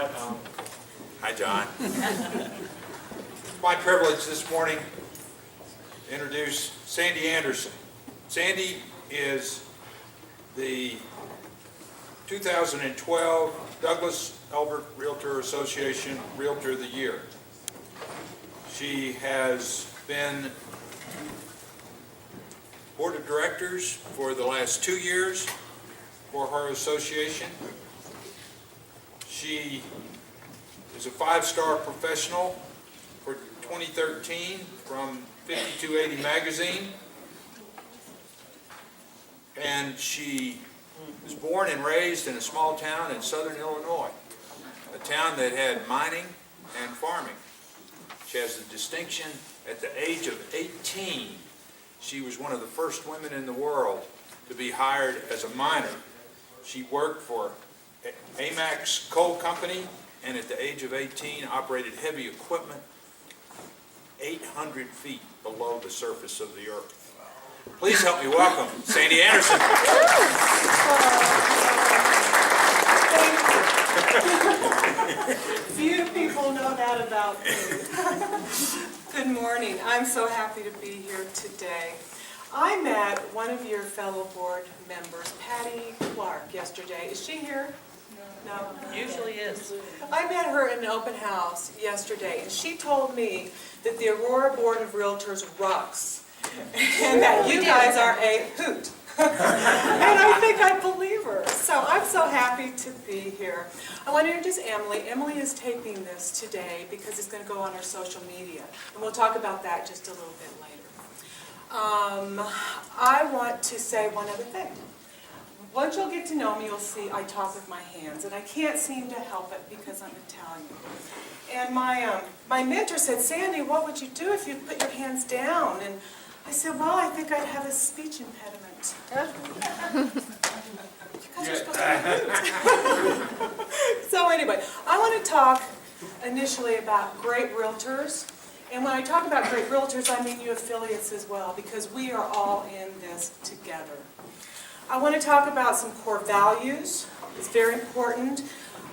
Hi, Tom. Hi, John. It's my privilege this morning to introduce Sandy Anderson. Sandy is the 2012 Douglas Elbert Realtor Association Realtor of the Year. She has been board of directors for the last 2 years for her association. She is a 5-star professional for 2013 from 5280 magazine. And she was born and raised in a small town in southern Illinois, a town that had mining and farming. She has the distinction at the age of 18, she was one of the first women in the world to be hired as a miner. She worked for Amex Coal Company, and at the age of 18 operated heavy equipment 800 feet below the surface of the earth. Please help me welcome Sandy Anderson. Few people know that about me. Good morning. I'm so happy to be here today. I met one of your fellow board members, Patty Clark, yesterday. Is she here? No? Usually is. I met her in an open house yesterday, and she told me that the Aurora Board of Realtors rocks, and that you guys are a hoot. And I think I believe her. So I'm so happy to be here. I want to introduce Emily. Emily is taping this today because it's going to go on our social media, and we'll talk about that just a little bit later. I want to say one other thing. Once you'll get to know me, you'll see I talk with my hands, and I can't seem to help it because I'm Italian. And my mentor said, Sandy, what would you do if you put your hands down? And I said, well, I think I'd have a speech impediment. You guys are supposed to be rude. So anyway, I want to talk initially about great realtors. And when I talk about great realtors, I mean you affiliates as well, because we are all in this together. I want to talk about some core values. It's very important.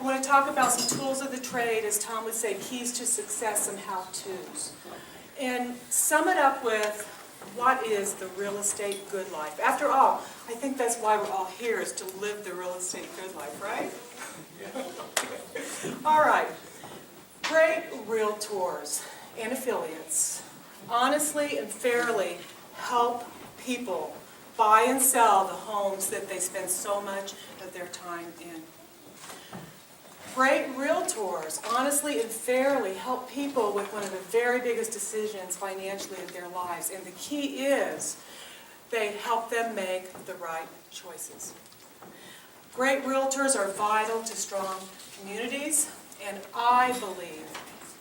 I want to talk about some tools of the trade, as Tom would say, keys to success and how-tos. And sum it up with, what is the real estate good life? After all, I think that's why we're all here, is to live the real estate good life, right? All right. Great realtors and affiliates honestly and fairly help people buy and sell the homes that they spend so much of their time in. Great realtors honestly and fairly help people with one of the very biggest decisions financially of their lives. And the key is they help them make the right choices. Great realtors are vital to strong communities, and I believe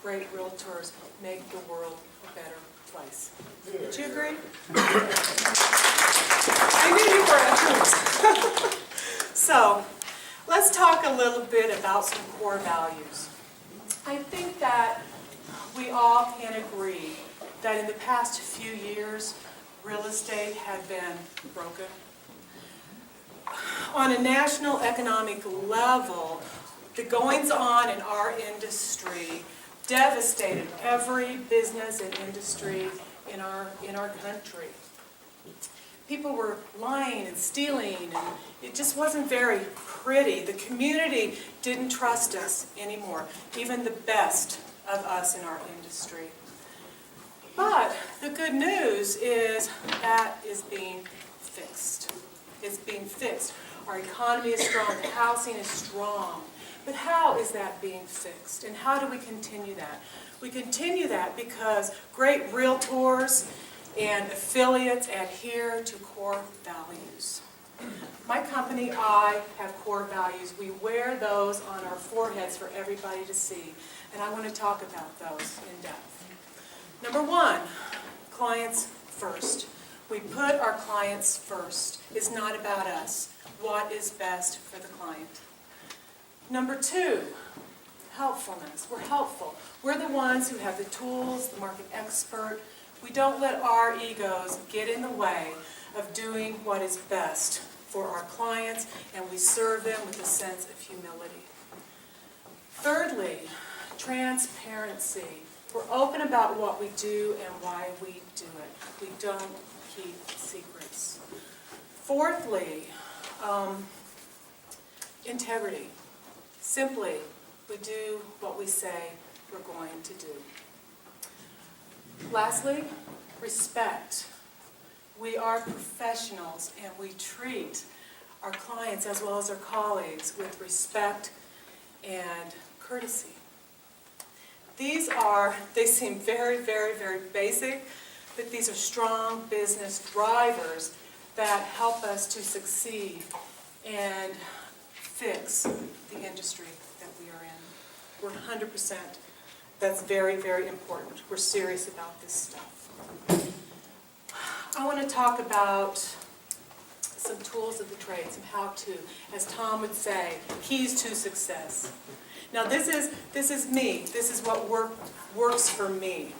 great realtors make the world a better place. Would you agree? I knew you were at So, let's talk a little bit about some core values. I think that we all can agree that in the past few years, real estate had been broken. On a national economic level, the goings-on in our industry devastated every business and industry in our country. People were lying and stealing, and it just wasn't very pretty. The community didn't trust us anymore, even the best of us in our industry. But the good news is that is being fixed. It's being fixed. Our economy is strong. The housing is strong. But how is that being fixed? And how do we continue that? We continue that because great realtors and affiliates adhere to core values. My company, I have core values. We wear those on our foreheads for everybody to see. And I want to talk about those in depth. Number one, clients first. We put our clients first. It's not about us. What is best for the client? Number two, helpfulness. We're helpful. We're the ones who have the tools, the market expert. We don't let our egos get in the way of doing what is best for our clients, and we serve them with a sense of humility. Third transparency. We're open about what we do and why we do it. We don't keep secrets. Fourthly, integrity. Simply, we do what we say we're going to do. Lastly, respect. We are professionals and we treat our clients as well as our colleagues with respect and courtesy. They seem very, very, very basic, but these are strong business drivers that help us to succeed and fix the industry that we are in. We're 100%. That's very, very important. We're serious about this stuff. I want to talk about some tools of the trade, some how-to, as Tom would say, keys to success. Now this is me. This is what works for me.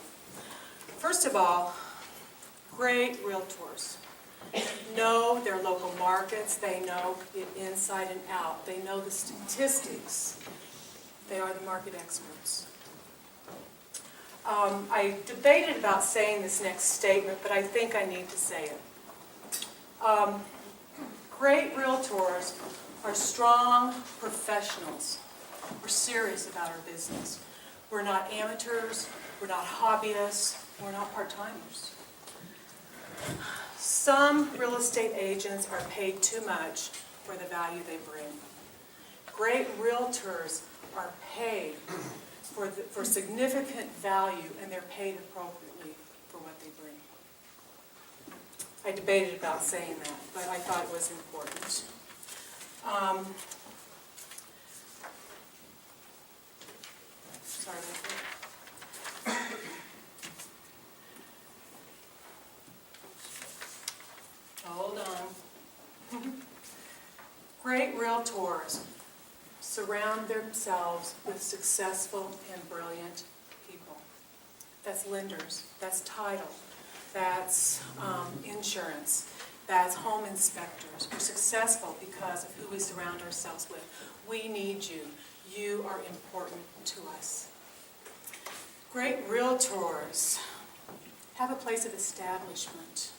First of all, great realtors know their local markets. They know it inside and out. They know the statistics. They are the market experts. I debated about saying this next statement, but I think I need to say it. Great realtors are strong professionals. We're serious about our business. We're not amateurs, we're not hobbyists, we're not part-timers. Some real estate agents are paid too much for the value they bring. Great realtors are paid for significant value, and they're paid appropriately for what they bring. I debated about saying that, but I thought it was important. Sorry about that. Hold on. Great realtors surround themselves with successful and brilliant people. That's lenders, that's title, that's insurance, that's home inspectors. We're successful because of who we surround ourselves with. We need you. You are important to us. Great realtors have a place of establishment.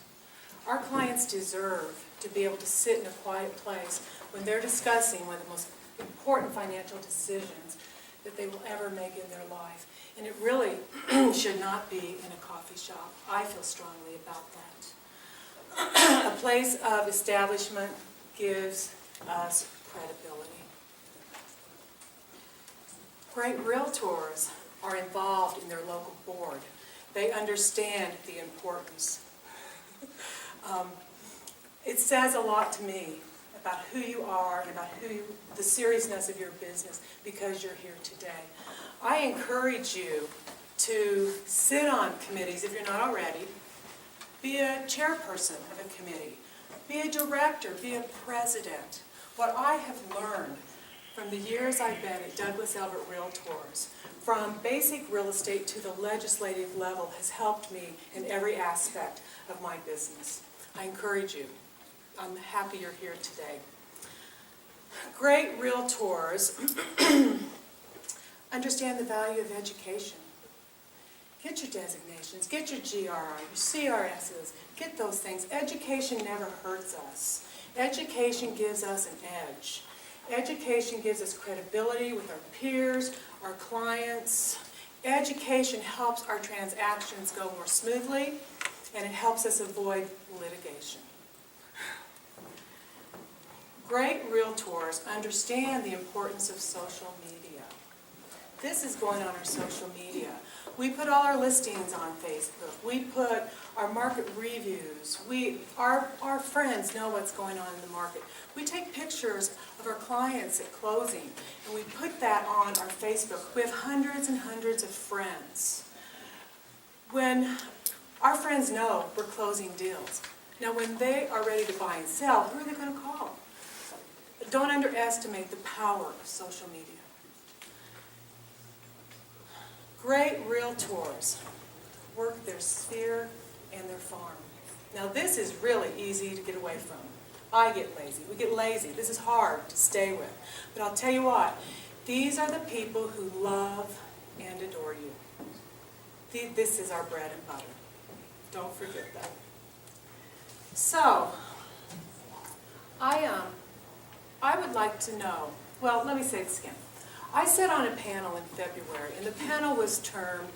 Our clients deserve to be able to sit in a quiet place when they're discussing one of the most important financial decisions that they will ever make in their life. And it really should not be in a coffee shop. I feel strongly about that. A place of establishment gives us credibility. Great realtors are involved in their local board. They understand the importance. It says a lot to me about who you are and about the seriousness of your business because you're here today. I encourage you to sit on committees if you're not already. Be a chairperson of a committee. Be a director. Be a president. What I have learned from the years I've been at Douglas Elbert Realtors, from basic real estate to the legislative level, has helped me in every aspect of my business. I encourage you. I'm happy you're here today. Great realtors understand the value of education. Get your designations, get your GRI, your CRSs, get those things. Education never hurts us. Education gives us an edge. Education gives us credibility with our peers, our clients. Education helps our transactions go more smoothly, and it helps us avoid litigation. Great realtors understand the importance of social media. This is going on our social media. We put all our listings on Facebook. We put our market reviews. Our friends know what's going on in the market. We take pictures of our clients at closing, and we put that on our Facebook. We have hundreds and hundreds of friends. When our friends know we're closing deals, now when they are ready to buy and sell, who are they going to call? Don't underestimate the power of social media. Great realtors work their sphere and their farm. Now this is really easy to get away from. I get lazy. We get lazy. This is hard to stay with. But I'll tell you what, these are the people who love and adore you. This is our bread and butter. Don't forget that. So, I would like to know, well, let me say this again. I sat on a panel in February, and the panel was termed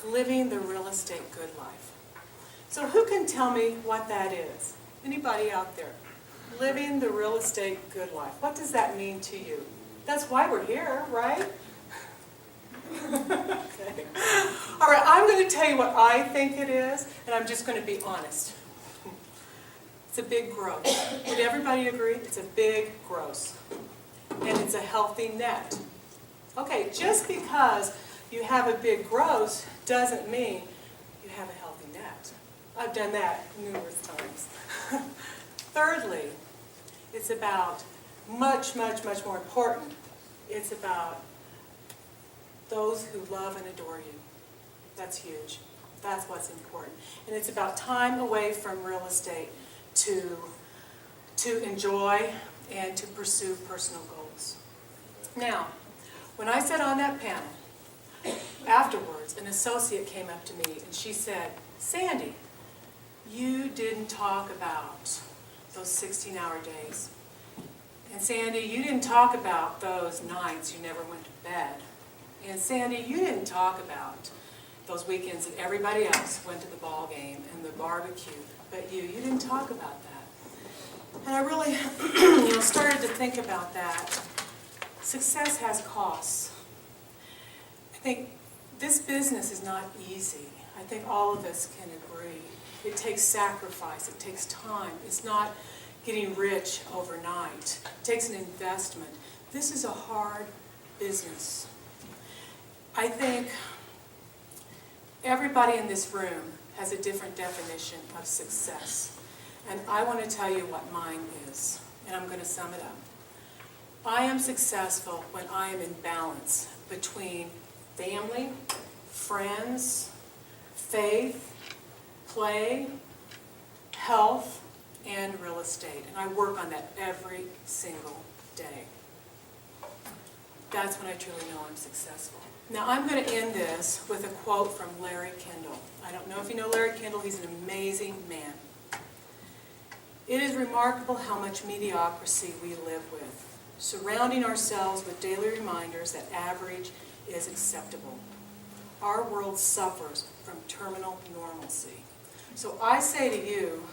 Living the Real Estate Good Life. So who can tell me what that is? Anybody out there? Living the Real Estate Good Life. What does that mean to you? That's why we're here, right? Okay. All right, I'm going to tell you what I think it is, and I'm just going to be honest. It's a big gross. Would everybody agree? It's a big gross. And it's a healthy net. Okay, just because you have a big gross doesn't mean you have a healthy net. I've done that numerous times. Thirdly, it's about much more important. It's about those who love and adore you. That's huge. That's what's important. And it's about time away from real estate to enjoy and to pursue personal goals. Now, when I sat on that panel, afterwards, an associate came up to me and she said, Sandy, you didn't talk about those 16-hour days. And Sandy, you didn't talk about those nights you never went to bed. And Sandy, you didn't talk about those weekends that everybody else went to the ball game and the barbecue, but you didn't talk about that. And I really started to think about that. Success has costs. I think this business is not easy. I think all of us can agree. It takes sacrifice. It takes time. It's not getting rich overnight. It takes an investment. This is a hard business. I think everybody in this room has a different definition of success. And I want to tell you what mine is. And I'm going to sum it up. I am successful when I am in balance between family, friends, faith, play, health, and real estate. And I work on that every single day. That's when I truly know I'm successful. Now I'm going to end this with a quote from Larry Kendall. I don't know if you know Larry Kendall. He's an amazing man. It is remarkable how much mediocrity we live with, surrounding ourselves with daily reminders that average is acceptable. Our world suffers from terminal normalcy. So I say to you,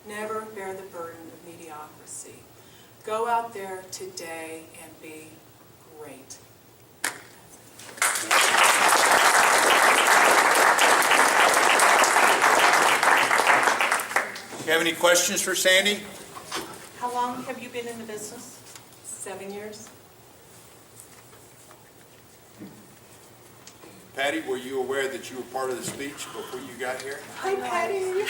never bear the burden of mediocrity. Go out there today and be great. You have any questions for Sandy? How long have you been in the business? 7 years. Patty, were you aware that you were part of the speech before you got here? Hi, Patty. We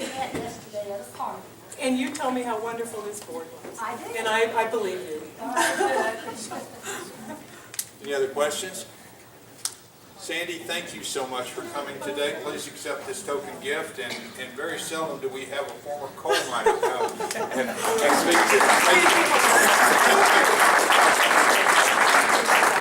met yesterday at a party. And you told me how wonderful this board was. I did. And I believe you. Any other questions? Sandy, thank you so much for coming today. Please accept this token gift, and very seldom do we have a former coal miner come and speak to us. Thank you.